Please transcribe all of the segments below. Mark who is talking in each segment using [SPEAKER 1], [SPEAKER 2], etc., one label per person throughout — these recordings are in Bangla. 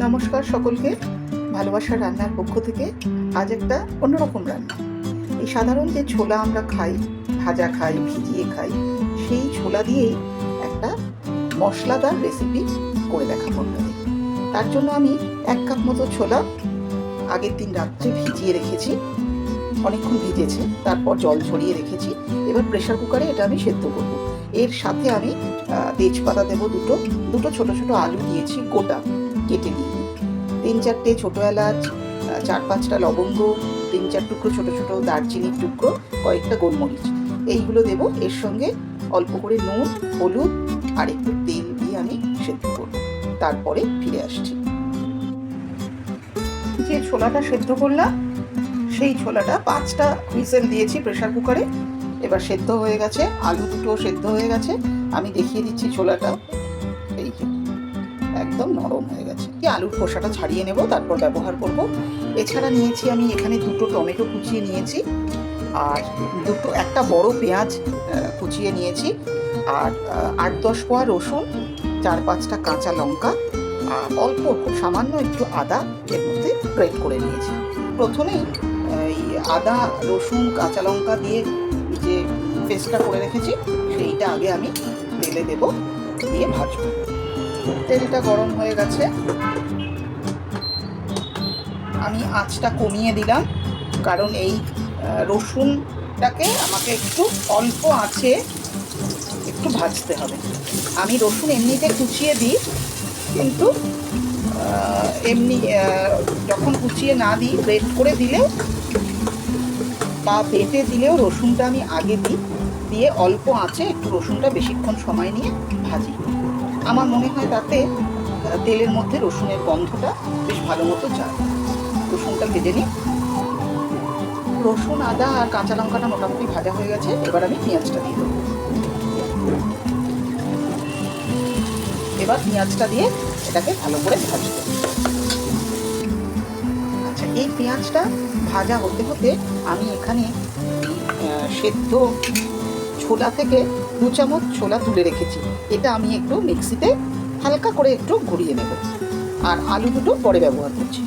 [SPEAKER 1] নমস্কার সকলকে, ভালোবাসার রান্নার পক্ষ থেকে আজ একটা অন্যরকম রান্না। এই সাধারণ যে ছোলা আমরা খাই, ভাজা খাই, ভিজিয়ে খাই, সেই ছোলা দিয়েই একটা মশলাদার রেসিপি করে দেখাবো আপনাদের। তার জন্য আমি 1 কাপ মতো ছোলা আগের দিন রাত্রে ভিজিয়ে রেখেছি, অনেকক্ষণ ভিজেছে, তারপর জল ঝরিয়ে রেখেছি। এবার প্রেশার কুকারে এটা আমি সেদ্ধ করব। এর সাথে আমি তেজপাতা দেবো, দুটো ছোট ছোট আলু দিয়েছি গোটা কেটে নিয়ে, 3-4টে ছোটো এলাচ, 4-5টা লবঙ্গ, 3-4 টুকরো ছোটো ছোটো দারচিনির টুকরো, কয়েকটা গোলমরিচ, এইগুলো দেবো। এর সঙ্গে অল্প করে নুন, হলুদ আর একটু তেল দিয়ে আমি সেদ্ধ করব। তারপরে ফিরে আসছি। যে ছোলাটা সেদ্ধ করলাম, সেই ছোলাটা 5টা হুইসেল দিয়েছি প্রেশার কুকারে। এবার সেদ্ধ হয়ে গেছে, আলু দুটো সেদ্ধ হয়ে গেছে। আমি দেখিয়ে দিচ্ছি ছোলাটা, এই একদম নরম হয়ে গেছে। আলুর খোসাটা ছাড়িয়ে নেব, তারপর ব্যবহার করব। এছাড়া নিয়েছি আমি এখানে 2টো টমেটো কুচিয়ে নিয়েছি, আর একটা বড় পেঁয়াজ কুচিয়ে নিয়েছি, আর 8-10 কোয়া রসুন, 4-5টা কাঁচা লঙ্কা, আর অল্প খুব সামান্য একটু আদা এর মধ্যে গ্রেট করে নিয়েছি। প্রথমেই এই আদা, রসুন, কাঁচা লঙ্কা দিয়ে যে পেস্টটা করে রেখেছি সেইটা আগে আমি তেলে দেব, দিয়ে ভাজবো। তেলটা গরম হয়ে গেছে, আমি আঁচটা কমিয়ে দিলাম, কারণ এই রসুনটাকে আমাকে একটু অল্প আঁচে একটু ভাজতে হবে। আমি রসুন এমনিতে কুচিয়ে দিই, কিন্তু এমনি যখন কুচিয়ে না দিই, গ্রেট করে দিলেও বা বেটে দিলেও রসুনটা আমি আগে দিই, দিয়ে অল্প আঁচে একটু রসুনটা বেশিক্ষণ সময় নিয়ে ভাজি। আমার মনে হয় তাতে তেলের মধ্যে রসুনের গন্ধটা বেশ ভালো মতো যায়। রসুনটা ভেজে নিই। রসুন, আদা আর কাঁচা লঙ্কাটা মোটামুটি ভাজা হয়ে গেছে। এবার আমি পেঁয়াজটা দিয়ে দেবো। এবার পেঁয়াজটা দিয়ে এটাকে ভালো করে ভাজবো। আচ্ছা, এই পেঁয়াজটা ভাজা হতে হতে আমি এখানে সেদ্ধ ছোলা থেকে 2 চামচ ছোলা তুলে রেখেছি। এটা আমি একটু মিক্সিতে হালকা করে একটু ঘুরিয়ে নেব, আর আলু দুটো পরে ব্যবহার করছি।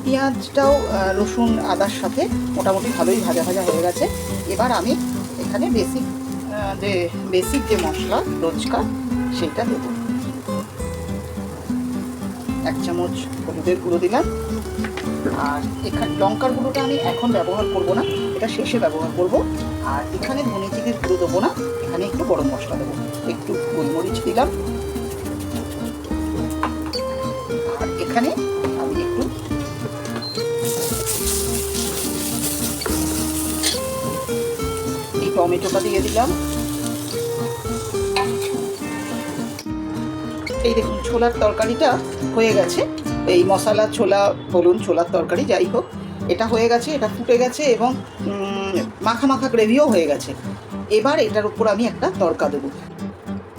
[SPEAKER 1] পেঁয়াজটাও রসুন আদার সাথে মোটামুটি ভালোই ভাজা ভাজা হয়ে গেছে। এবার আমি এখানে বেসিক যে মশলা রোজকার সেইটা দেবো। 1 চামচ হলুদের গুঁড়ো দিলাম, আর এখানে লঙ্কার গুঁড়োটা আমি এখন ব্যবহার করব না, এটা শেষে ব্যবহার করব। আর এখানে ধনে জিরের গুঁড়ো দেবো না, এখানে একটু গরম মশলা দেবো, একটু গোলমরিচ দিলাম, আর এখানে আমি একটু এই টমেটোটা দিয়ে দিলাম। এই দেখুন, ছোলার তরকারিটা হয়ে গেছে। এই মশলা ছোলা বলুন, ছোলার তরকারি যাই হোক, এটা হয়ে গেছে, এটা ফুটে গেছে এবং মাখা মাখা গ্রেভিও হয়ে গেছে। এবার এটার উপর আমি একটা তড়কা দেবো।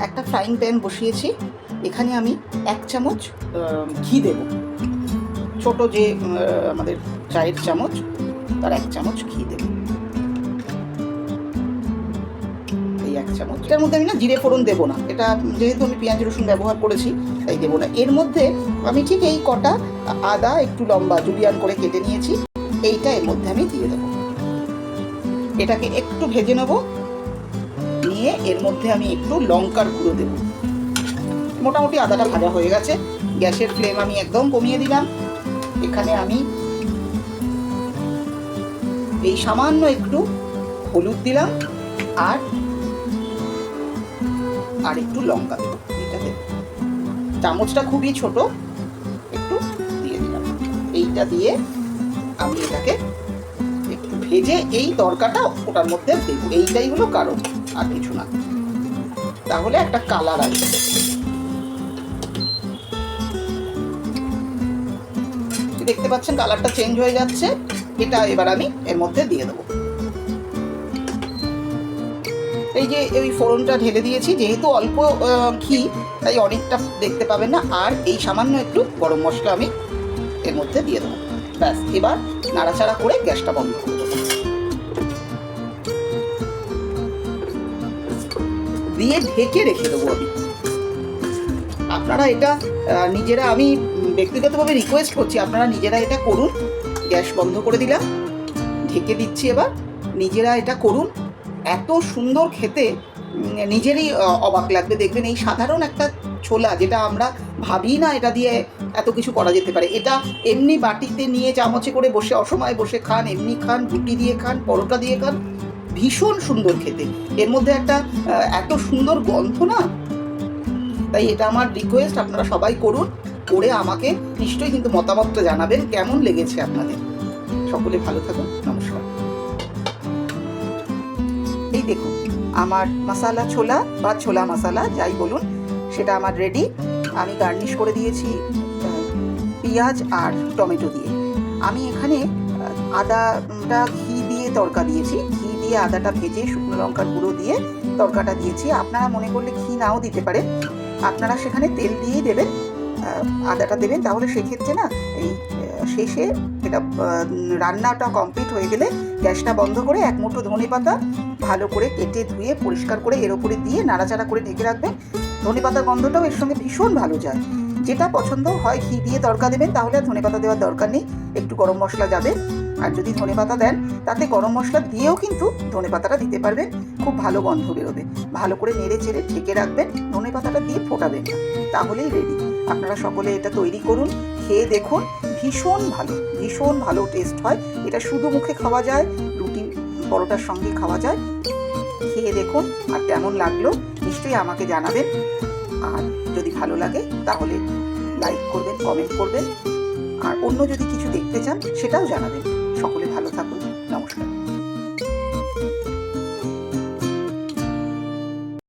[SPEAKER 1] একটা ফ্রাইং প্যান বসিয়েছি, এখানে আমি 1 চামচ ঘি দেব। ছোট যে আমাদের চায়ের চামচ, তার 1 চামচ ঘি দেব। এই 1 চামচ। এটার মধ্যে আমি জিরে ফোড়ন দেবো না, এটা যেহেতু আমি পেঁয়াজ রসুন ব্যবহার করেছি তাই দেবো না। এর মধ্যে আমি ঠিক এই কটা আদা একটু লম্বা জুলিয়ান করে কেটে নিয়েছি, এইটা এর মধ্যে আমি দিয়ে দেবো। এটাকে একটু ভেজে নেব, নিয়ে এর মধ্যে আমি একটু লঙ্কার গুঁড়ো দেব। মোটামুটি আদাটা ভাজা হয়ে গেছে, গ্যাসের ফ্লেম আমি একদম কমিয়ে দিলাম। এখানে আমি এই সামান্য একটু হলুদ দিলাম, আর একটু লঙ্কা দেবো। এটা দেব, চামচটা খুবই ছোট, একটু দিয়ে দিলাম। এইটা দিয়ে আমি এটাকে একটু ভেজে এই তরকাটা ওটার মধ্যে দেবো। এইটাই হলো কারণ, আর কিছু না, তাহলে একটা কালার আসবে। দেখতে পাচ্ছেন কালারটা চেঞ্জ হয়ে যাচ্ছে। এটা এবার আমি এর মধ্যে দিয়ে দেবো। এই যে ওই ফোড়নটা ঢেলে দিয়েছি, যেহেতু অল্প ঘি তাই অনেকটা দেখতে পাবেন না, আর এই সামান্য একটু গরম মশলা আমি এর মধ্যে দিয়ে দেবো। ব্যাস, এবার নাড়াচাড়া করে গ্যাসটা বন্ধ করে দেবো, দিয়ে ঢেকে রেখে দেবো আমি। আপনারা এটা নিজেরা, আমি ব্যক্তিগতভাবে রিকোয়েস্ট করছি, আপনারা নিজেরা এটা করুন। গ্যাস বন্ধ করে দিলাম, ঢেকে দিচ্ছি। এবার নিজেরা এটা করুন, এত সুন্দর খেতে, নিজেরই অবাক লাগবে। দেখবেন এই সাধারণ একটা ছোলা, যেটা আমরা ভাবি না এটা দিয়ে এত কিছু করা যেতে পারে, এটা এমনি বাটিতে নিয়ে চামচে করে বসে অসময়ে বসে খান, এমনি খান, রুটি দিয়ে খান, পরোটা দিয়ে খান, ভীষণ সুন্দর খেতে। এর মধ্যে একটা এত সুন্দর গন্ধ না, তাই এটা আমার রিকোয়েস্ট, আপনারা সবাই করুন, করে আমাকে নিশ্চয়ই কিন্তু মতামতটা জানাবেন কেমন লেগেছে আপনাদের। সকলে ভালো থাকুন, নমস্কার। এই দেখুন আমার মশালা ছোলা বা ছোলা মশালা যাই বলুন, সেটা আমার রেডি। আমি গার্নিশ করে দিয়েছি পেঁয়াজ আর টমেটো দিয়ে। আমি এখানে আদাটা ঘি দিয়ে তড়কা দিয়েছি, ঘি দিয়ে আদাটা ভেজে শুকনো লঙ্কার গুঁড়ো দিয়ে তড়কাটা দিয়েছি। আপনারা মনে করলে ঘি নাও দিতে পারেন, আপনারা সেখানে তেল দিয়েই দেবেন, আদাটা দেবেন। তাহলে সেক্ষেত্রে না এই শেষে এটা রান্নাটা কমপ্লিট হয়ে গেলে গ্যাসটা বন্ধ করে এক মুঠো ধনেপাতা ভালো করে কেটে ধুয়ে পরিষ্কার করে এর ওপরে দিয়ে নাড়াচাড়া করে ঢেকে রাখবেন। ধনেপাতার গন্ধটাও এর সঙ্গে ভীষণ ভালো যায়। যেটা পছন্দ হয় ঘি দিয়ে তড়কা দেবেন, তাহলে আর ধনেপাতা দেওয়ার দরকার নেই, একটু গরম মশলা যাবে। আর যদি ধনেপাতা দেন তাতে গরম মশলা দিয়েও কিন্তু ধনেপাতাটা দিতে পারবেন, খুব ভালো গন্ধ বেরোবে। ভালো করে নেড়ে চেড়ে ঢেকে রাখবেন, ধনেপাতাটা দিয়ে ফোটাবেন না, তাহলেই রেডি। আপনারা সকলে এটা তৈরি করুন, খেয়ে দেখুন, ভীষণ ভালো টেস্ট হয়। এটা শুধু মুখে খাওয়া যায়, রুটি পরোটার সঙ্গে খাওয়া যায়। খেয়ে দেখুন, আর কেমন লাগলো নিশ্চয়ই আমাকে জানাবেন। আর যদি ভালো লাগে তাহলে লাইক করবেন, কমেন্ট করবেন, আর অন্য যদি কিছু দেখতে চান সেটাও জানাবেন। সকলে ভালো থাকুন, নমস্কার।